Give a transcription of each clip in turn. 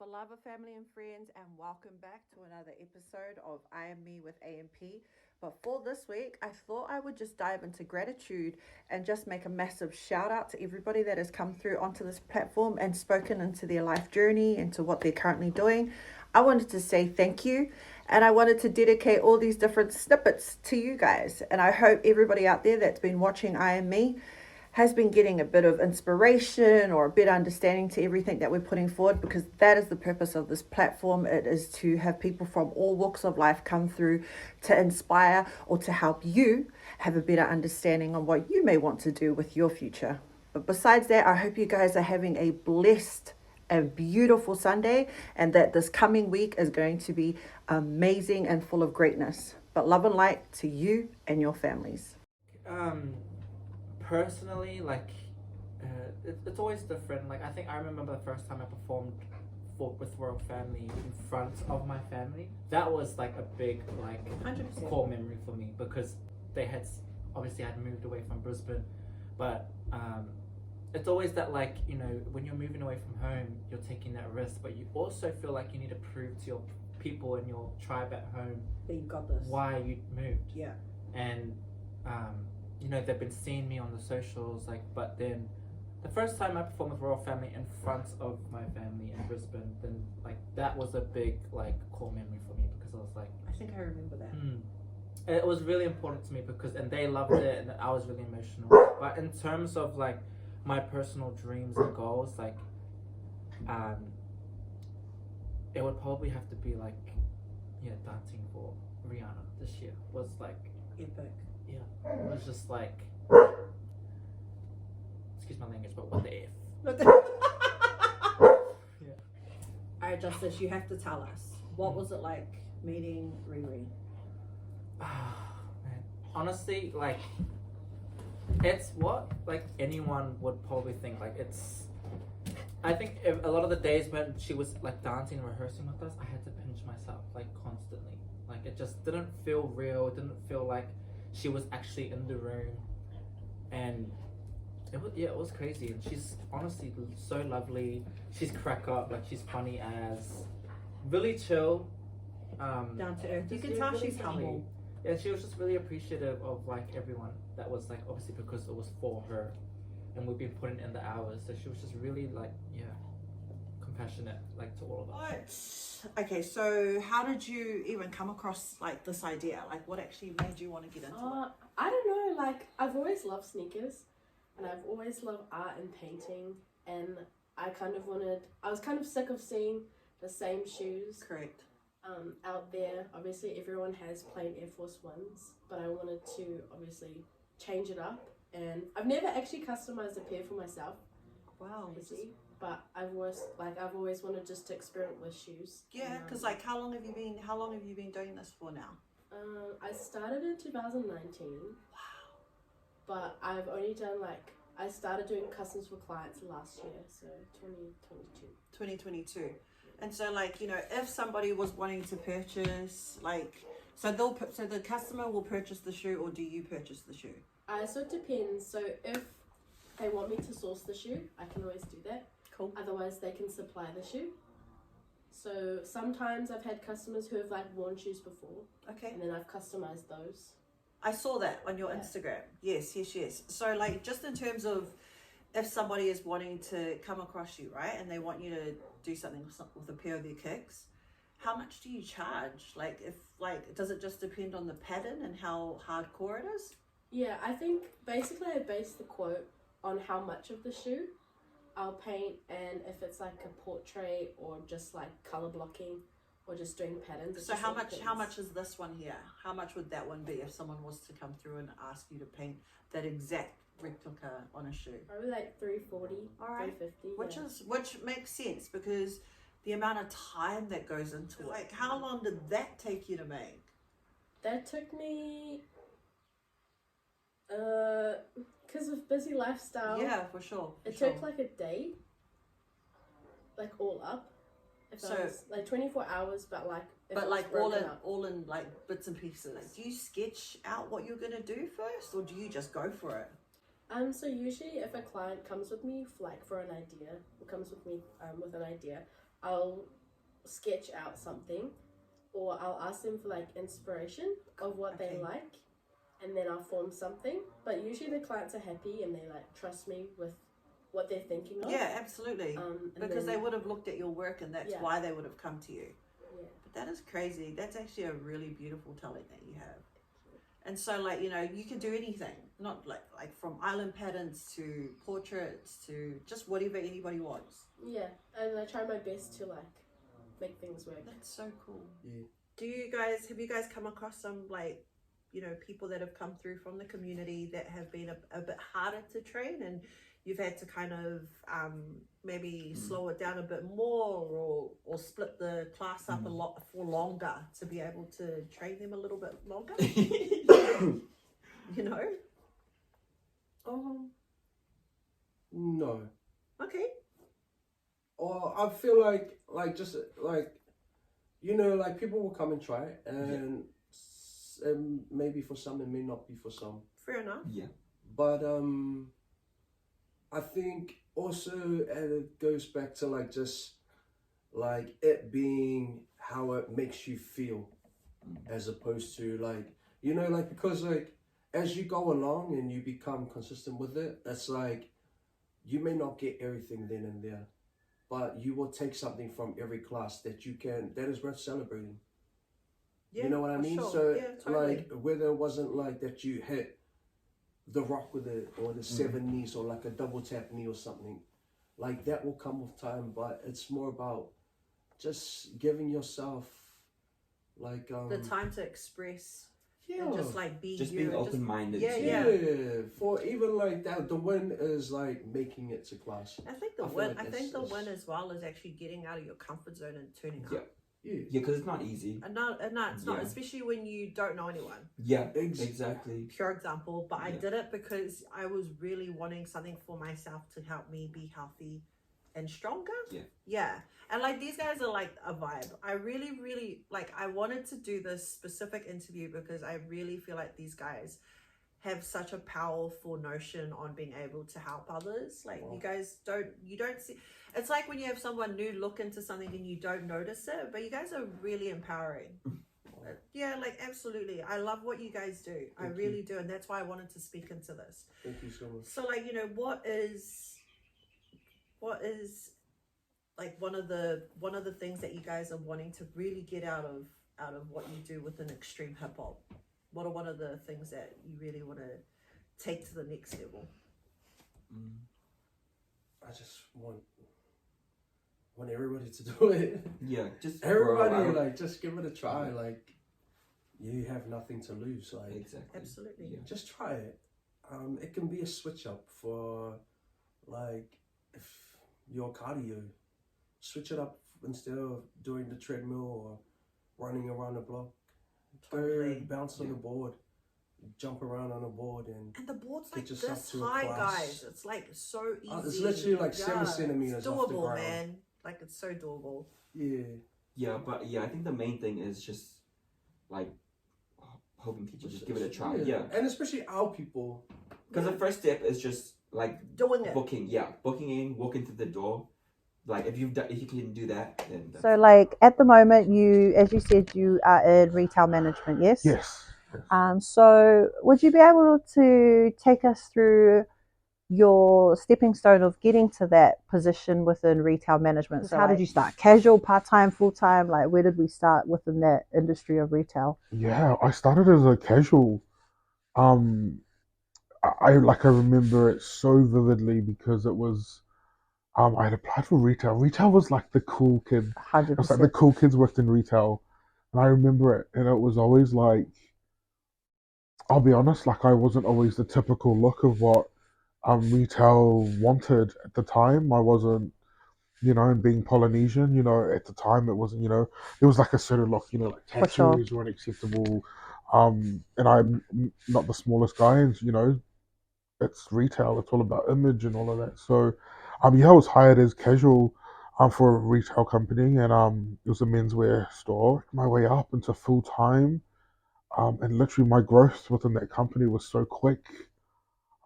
Alofa family and friends, and welcome back to another episode of I Am Me with AMP. But for this week, I thought I would just dive into gratitude and just make a massive shout out to everybody that has come through onto this platform and spoken into their life journey, into what they're currently doing. I wanted to say thank you, and I wanted to dedicate all these different snippets to you guys. And I hope everybody out there that's been watching I Am Me has been getting a bit of inspiration or a better understanding to everything that we're putting forward, because that is the purpose of this platform. It is to have people from all walks of life come through to inspire or to help you have a better understanding on what you may want to do with your future. But besides that, I hope you guys are having a blessed and beautiful Sunday, and that this coming week is going to be amazing and full of greatness. But love and light to you and your families. Personally, it's always different. Like, I think I remember the first time I performed with Royal Family in front of my family. That was like a big 100%. core memory for me, because they had obviously I'd moved away from Brisbane, but it's always that, like, you know, when you're moving away from home, you're taking that risk, but you also feel like you need to prove to your people and your tribe at home that you got this, why you moved. Yeah. And you know, they've been seeing me on the socials, but then the first time I performed with Royal Family in front of my family in Brisbane, then that was a big core memory for me, because I was like, I think I remember that. It was really important to me, and they loved it, and I was really emotional. But in terms of my personal dreams and goals, it would probably have to be dancing for Rihanna this year was epic. Yeah, it was just excuse my language, but what the F? Yeah. Alright, Justice, you have to tell us, what was it like meeting Riri? Man. Honestly, it's what anyone would probably think. I think a lot of the days when she was dancing and rehearsing with us, I had to pinch myself constantly. It just didn't feel real. It didn't feel like she was actually in the room, and it was crazy. And she's honestly so lovely. She's crack up, she's funny as, really chill, Down to earth. You can tell really she's humble. Yeah, she was just really appreciative of everyone that was obviously, because it was for her, and we've been putting in the hours. So she was just really compassionate to all of us. Okay, so how did you even come across this idea? What actually made you want to get into it? I don't know, I've always loved sneakers, and I've always loved art and painting, and I was kind of sick of seeing the same shoes. Correct. Out there. Obviously everyone has plain Air Force Ones, but I wanted to obviously change it up, and I've never actually customized a pair for myself. Wow. But I've always wanted just to experiment with shoes. Yeah, because how long have you been doing this for now? I started in 2019. Wow. But I've only done I started doing customs for clients last year, so 2022. 2022. And so if somebody was wanting to purchase so the customer will purchase the shoe, or do you purchase the shoe? So it depends. So if they want me to source the shoe, I can always do that. Cool. Otherwise they can supply the shoe. So sometimes I've had customers who have worn shoes before. Okay. And then I've customized those. I saw that on your Instagram. Yes. So just in terms of if somebody is wanting to come across you, right, and they want you to do something with a pair of their kicks, how much do you charge? Does it just depend on the pattern and how hardcore it is? Yeah, I think basically I base the quote on how much of the shoe I'll paint, and if it's a portrait or just color blocking or just doing patterns. So how much is this one here? How much would that one be if someone was to come through and ask you to paint that exact replica on a shoe? Probably $340, all right. $350. Which makes sense, because the amount of time that goes into it. How long did that take you to make? That took me because of busy lifestyle. Yeah, for sure. It took a day, all up. If I was 24 hours, but all in bits and pieces. Do you sketch out what you're gonna do first, or do you just go for it? So usually if a client comes with me for an idea, or comes with me with an idea, I'll sketch out something, or I'll ask them for like inspiration of what they like, and then I'll form something. But usually the clients are happy and they like trust me with what they're thinking of. Yeah, absolutely. Because then, they would have looked at your work and that's Yeah. why they would have come to you. Yeah. But that is crazy. That's actually a really beautiful talent that you have. And so, like, you know, you can do anything, not like from island patterns to portraits to just whatever anybody wants. Yeah, and I try my best to like make things work. That's so cool. Yeah. Have you guys come across some, like, you know, people that have come through from the community that have been a bit harder to train, and you've had to kind of maybe slow it down a bit more, or split the class up a lot for longer to be able to train them a little bit longer? You know? No. Okay. Or I feel like just like, you know, like people will come and try it, and maybe for some it may not be for some. Fair enough. Yeah. But I think also, and it goes back to like just like it being how it makes you feel, as opposed to like, you know, like, because like as you go along and you become consistent with it, it's like you may not get everything then and there, but you will take something from every class that is worth celebrating. Yeah, you know what I for mean? sure. So Yeah, totally. like whether it wasn't like that you hit the rock with it, or the 7 knees, or like a double tap knee or something, like that will come with time, but it's more about just giving yourself like the time to express yeah, and just like be Just you being and open-minded. Yeah, yeah, for even like that, the win is like making it to class. I think the I feel win. like I think the it's- win as well is actually getting out of your comfort zone and turning Yeah. up. Yeah, Yeah, because it's not easy. And no, it's not, Yeah. especially when you don't know anyone. Yeah, Exactly. exactly. Pure example, but I Yeah. did it because I was really wanting something for myself to help me be healthy and stronger. Yeah. And like these guys are like a vibe. I really, really like, I wanted to do this specific interview because I really feel like these guys have such a powerful notion on being able to help others. Like you guys you don't see, it's like when you have someone new look into something and you don't notice it, but you guys are really empowering. Yeah, like absolutely. I love what you guys do. I really do. And that's why I wanted to speak into this. Thank you so much. So like, you know, what is like one of the things that you guys are wanting to really get out of what you do within extreme hip hop? What are one of the things that you really want to take to the next level? I just want everybody to do it. Yeah, just Everybody, like, just give it a try. Like, you have nothing to lose. Like, exactly. Absolutely. Yeah. just try it. It can be a switch up for, like, if your cardio, switch it up instead of doing the treadmill or running around the block. Totally. Go bounce on the board, jump around on a board, and And the board's Get like yourself this to a high, class. guys. It's like so easy. it's literally like 7 centimeters It's off the doable, ground. man. Like it's so doable. Yeah. Yeah, but yeah, I think the main thing is just like hoping people just give it a try. Yeah, And especially our people. because the first step is just like Doing it. booking. Yeah, booking in, walking through the door. Like if you can do that, then that's So, like at the moment, you, as you said, you are in retail management, yes? Yes. So, would you be able to take us through your stepping stone of getting to that position within retail management? So, how did you start? Casual, part time, full time? Like, where did we start within that industry of retail? Yeah, I started as a casual. I remember it so vividly because it was I had applied for retail. Retail was like the cool kid. It was like the 100%. cool kids worked in retail, and I remember it. And it was always like, I'll be honest, like I wasn't always the typical look of what retail wanted at the time. I wasn't, and being Polynesian, at the time it wasn't, it was like a certain look, like For sure. tattoos weren't acceptable. And I'm not the smallest guy, and it's retail, it's all about image and all of that. So, yeah, I was hired as casual for a retail company, and it was a menswear store. Worked my way up into full time, and literally my growth within that company was so quick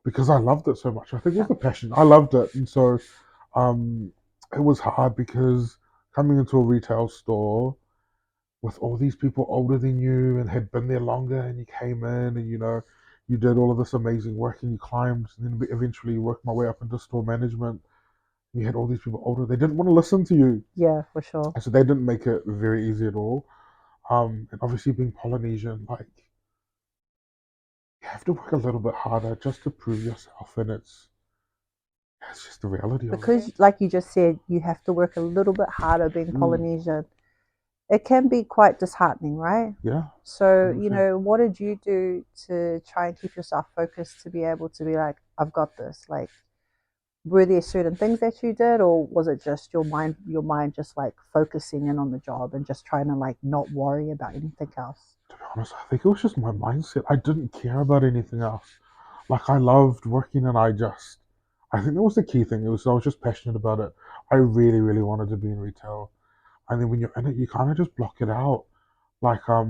because I loved it so much. I think it was the passion. I loved it, and so um, it was hard because coming into a retail store with all these people older than you and had been there longer, and you came in and you did all of this amazing work and you climbed, and then eventually you worked my way up into store management. You had all these people older; they didn't want to listen to you, Yeah, for sure. and so they didn't make it very easy at all. And obviously being Polynesian, like you have to work a little bit harder just to prove yourself, and it's just the reality of it. Because, like you just said, you have to work a little bit harder being Polynesian. It can be quite disheartening, right? Yeah. So, 100%. what did you do to try and keep yourself focused to be able to be like, I've got this? Like, were there certain things that you did, or was it just your mind just like focusing in on the job and just trying to like not worry about anything else? To be honest, I think it was just my mindset. I didn't care about anything else. Like I loved working, and I think that was the key thing. I was just passionate about it. I really, really wanted to be in retail. And then when you're in it, you kind of just block it out. Like I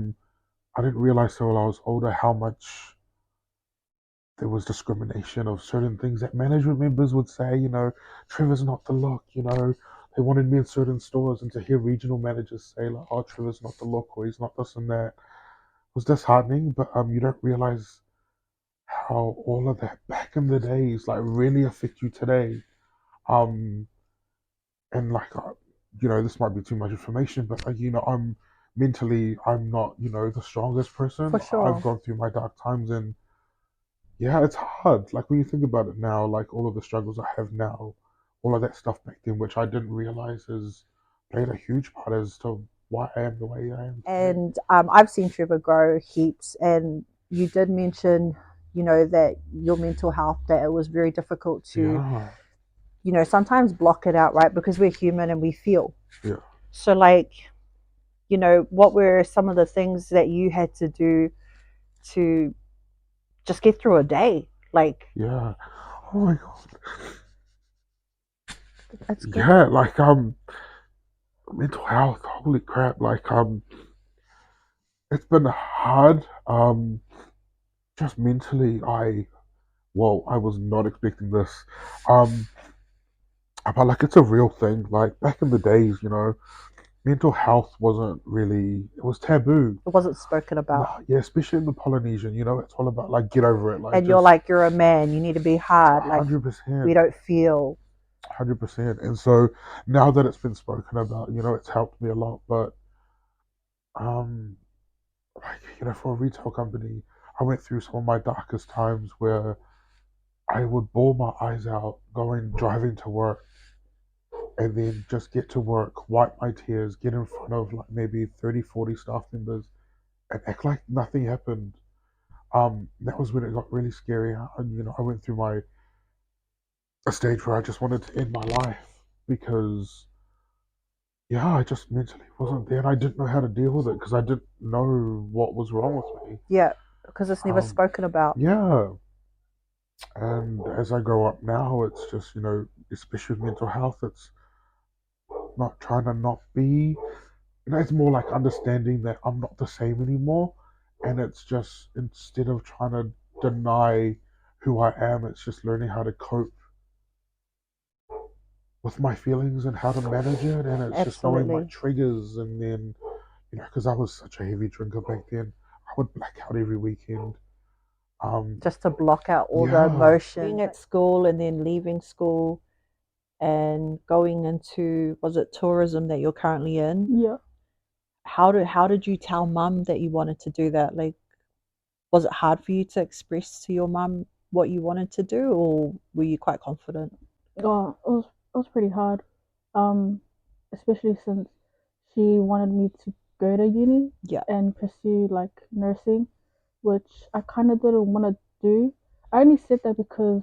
didn't realize till I was older how much there was discrimination of certain things that management members would say. Trevor's not the look. They wanted me in certain stores, and to hear regional managers say like, "Oh, Trevor's not the look," or "He's not this and that," was disheartening. But you don't realize how all of that back in the days like really affect you today. Um, and like this might be too much information, but I'm mentally I'm not the strongest person. For sure. I've gone through my dark times, and yeah, it's hard. Like when you think about it now, like all of the struggles I have now, all of that stuff back then, which I didn't realize has played a huge part as to why I am the way I am today. And I've seen Trevor grow heaps. And you did mention, that your mental health, that it was very difficult to, Yeah, sometimes block it out, right? Because we're human and we feel. yeah. So, like, what were some of the things that you had to do to just get through a day? Like, Yeah. Oh my god. that's good. Yeah, like mental health, holy crap. Like it's been hard. Just mentally I was not expecting this. Um but like it's a real thing. Like back in the days, mental health wasn't really it was taboo. It wasn't spoken No, about. yeah, especially in the Polynesian, it's all about like get over it. Like And just you're a man, you need to be hard. Like, 100%. we don't feel. 100%. And so now that it's been spoken about, it's helped me a lot. But um like for a retail company, I went through some of my darkest times where I would bawl my eyes out going driving to work, and then just get to work, wipe my tears, get in front of like maybe 30, 40 staff members and act like nothing happened. That was when it got really scary. And I went through a stage where I just wanted to end my life because yeah, I just mentally wasn't there, and I didn't know how to deal with it because I didn't know what was wrong with me. Yeah, because it's never Um, spoken about. yeah, and as I grow up now, it's just especially with mental health, it's not trying to not be. It's more like understanding that I'm not the same anymore, and it's just instead of trying to deny who I am, it's just learning how to cope with my feelings and how to manage it, and it's just knowing my Absolutely. triggers, and then because I was such a heavy drinker back then, I would black out every weekend. Just to block out all the Yeah, emotion. Being at school and then leaving school and going into, was it tourism that you're currently in? Yeah. How did you tell mum that you wanted to do that? Like, was it hard for you to express to your mum what you wanted to do, or were you quite confident? Oh, it was pretty hard. Um, Especially since she wanted me to go to uni Yeah. and pursue like nursing, which I kind of didn't want to do. I only said that because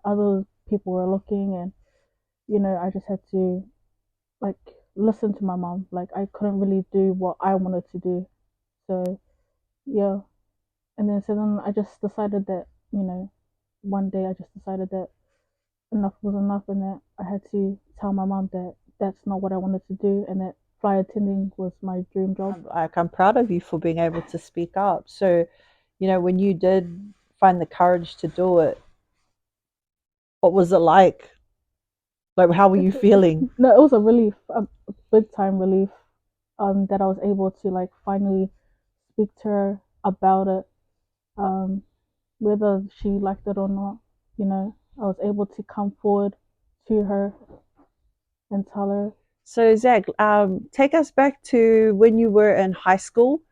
other people were looking, and I just had to like listen to my mom. Like I couldn't really do what I wanted to do. So yeah, and then I just decided that one day I just decided that enough was enough, and that I had to tell my mom that that's not what I wanted to do, and that fly attending was my dream job. Like, I'm proud of you for being able to speak up. So, when you did find the courage to do it, What was it like? Like, how were you feeling? No, it was a relief, a big time relief. That I was able to like finally speak to her about it. Um, whether she liked it or not, you know, I was able to come forward to her and tell her. So, Zach, take us back to when you were in high school.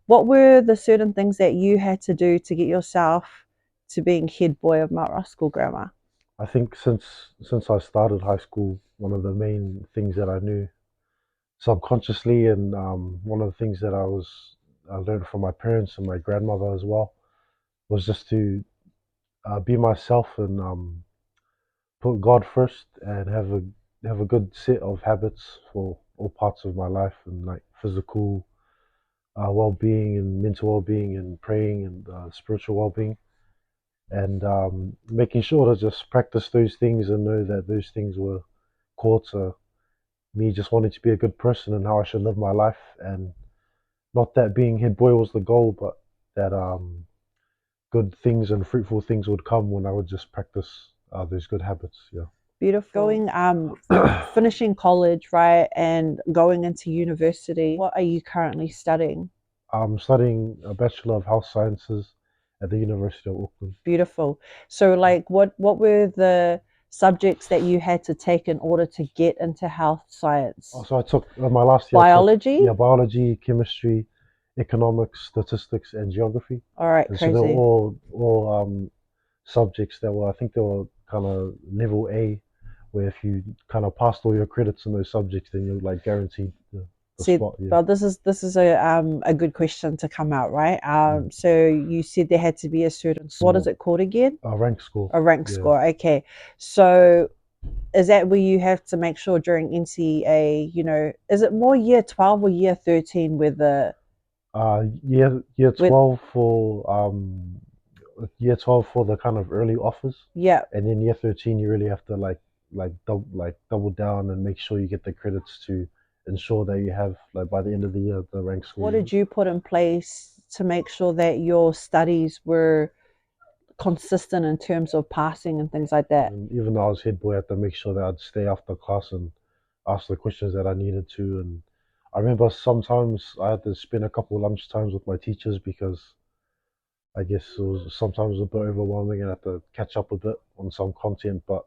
What were the certain things that you had to do to get yourself to being head boy of Mount Ruskell Grammar? I think since I started high school, one of the main things that I knew subconsciously, and one of the things that I learned from my parents and my grandmother as well, was just to be myself and put God first and have a good set of habits for all parts of my life, and like physical well-being and mental well-being and praying and spiritual well-being, and making sure to just practice those things and know that those things were core to me just wanting to be a good person and how I should live my life, and not that being head boy was the goal, but that good things and fruitful things would come when I would just practice those good habits. Yeah. Beautiful. Going, finishing college, right, and going into university. What are you currently studying? I'm studying a Bachelor of Health Sciences at the University of Auckland. Beautiful. So, like, what were the subjects that you had to take in order to get into health science? So I took my last year. Biology? Biology, chemistry, economics, statistics, and geography. All right, And crazy. so they're all subjects that were, I think they were kind of level A, where if you kind of passed all your credits in those subjects, then you're like guaranteed the See, spot. Yeah. well, this is a good question to come out, right? So you said there had to be a certain, what is it called again? A rank score. A rank Yeah. score. Okay. So is that where you have to make sure during NCA, you know, is it more year 12 or year 13 with the Year 12 for year 12 for the kind of early offers, yeah. and then year 13 you really have to double down and make sure you get the credits to ensure that you have, like, by the end of the year, the rank score. What did you put in place to make sure that your studies were consistent in terms of passing and things like that? And even though I was head boy, I had to make sure that I'd stay after class and ask the questions that I needed to. And I remember sometimes I had to spend a couple of lunch times with my teachers because I guess it was sometimes a bit overwhelming and I had to catch up a bit on some content, but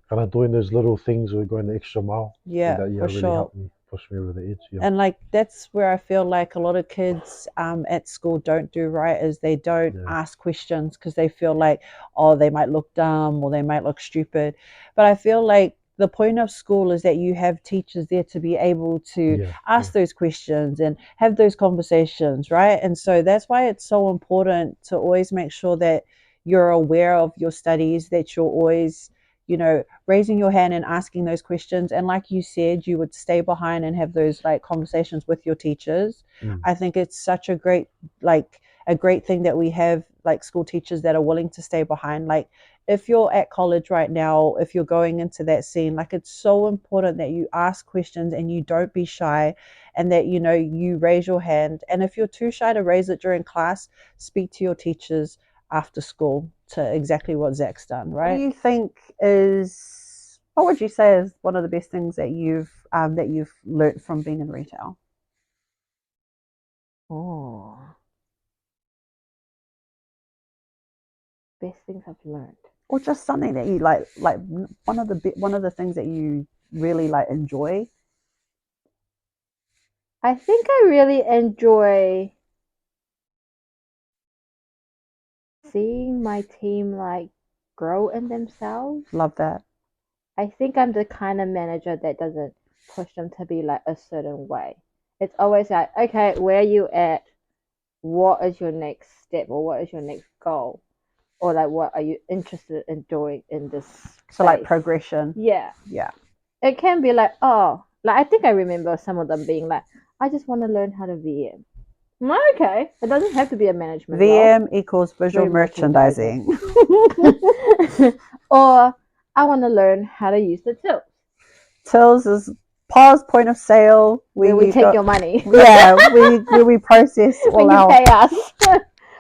kind of doing those little things or going the extra mile. Yeah, that for really sure. helped me, push me over the edge. Yeah. And like that's where I feel like a lot of kids at school don't do right, is they don't ask questions because they feel like, oh, they might look dumb or they might look stupid. But I feel like the point of school is that you have teachers there to be able to ask those questions and have those conversations, right? And so that's why it's so important to always make sure that you're aware of your studies, that you're always, you know, raising your hand and asking those questions. And like you said, you would stay behind and have those like conversations with your teachers. I think it's such a great thing that we have like school teachers that are willing to stay behind. Like if you're at college right now, if you're going into that scene, like it's so important that you ask questions and you don't be shy, and that, you know, you raise your hand. And if you're too shy to raise it during class, speak to your teachers after school, to exactly what Zach's done, right? What do you think is, what would you say is one of the best things that you've learnt from being in retail? Oh, best things I've learned. Or just something that you like one of the things that you really like enjoy? I think I really enjoy seeing my team like grow in themselves. Love that. I think I'm the kind of manager that doesn't push them to be like a certain way. It's always like, okay, where are you at? What is your next step, or what is your next goal? Or like, what are you interested in doing in this space? So like progression. Yeah. Yeah. It can be like, oh, like I think I remember some of them being like, I just want to learn how to VM. I'm like, okay, it doesn't have to be a management VM role. equals visual merchandising. Or I want to learn how to use the tills. Tills is pause point of sale where we take your money. Yeah, where we process all when you pay us.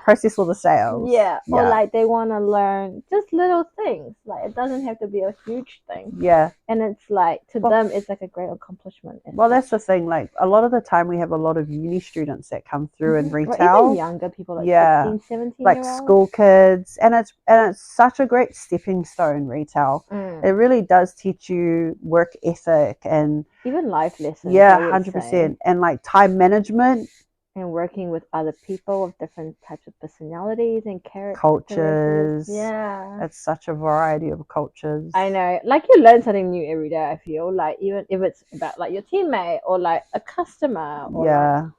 process all the sales. Yeah, or Yeah. like they want to learn just little things. Like it doesn't have to be a huge thing. Yeah. And it's like to Well- them, it's like a great accomplishment. and Well, that's stuff. the thing. Like a lot of the time, we have a lot of uni students that come through in Or retail. even younger people, like Yeah. 16, 17 Like year olds. school kids, and it's such a great stepping stone. Retail, Mm. it really does teach you work ethic and Even life lessons. yeah, I would 100%, say. and like time management, And working with other people of different types of personalities and characters. cultures. Yeah. It's such a variety of cultures. I know. Like you learn something new every day, I feel. Like even if it's about like your teammate or like a customer or Yeah. like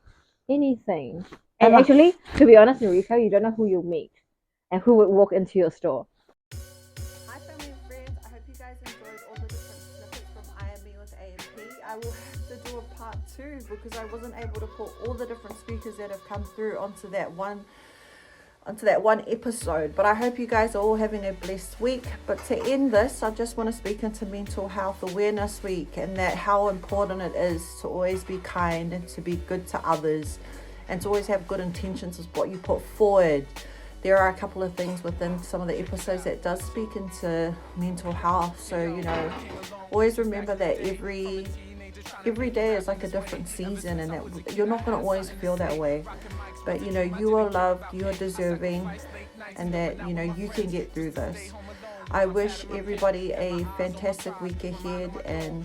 anything. And And actually, to be honest, in retail, you don't know who you'll meet and who would walk into your store. Hi family and friends, I hope you guys enjoyed all the different snippets from I Am Me with AMP. I will have to do a part 2 because I wasn't able to put all the different speakers that have come through onto that one episode. But I hope you guys are all having a blessed week. But to end this, I just want to speak into Mental Health Awareness Week and that how important it is to always be kind and to be good to others and to always have good intentions with what you put forward. There are a couple of things within some of the episodes that does speak into mental health. So, you know, always remember that every day is like a different season and that you're not going to always feel that way. But, you know, you are loved, you are deserving, and that, you know, you can get through this. I wish everybody a fantastic week ahead and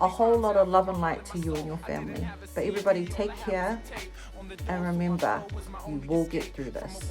a whole lot of love and light to you and your family. But everybody take care and remember, you will get through this.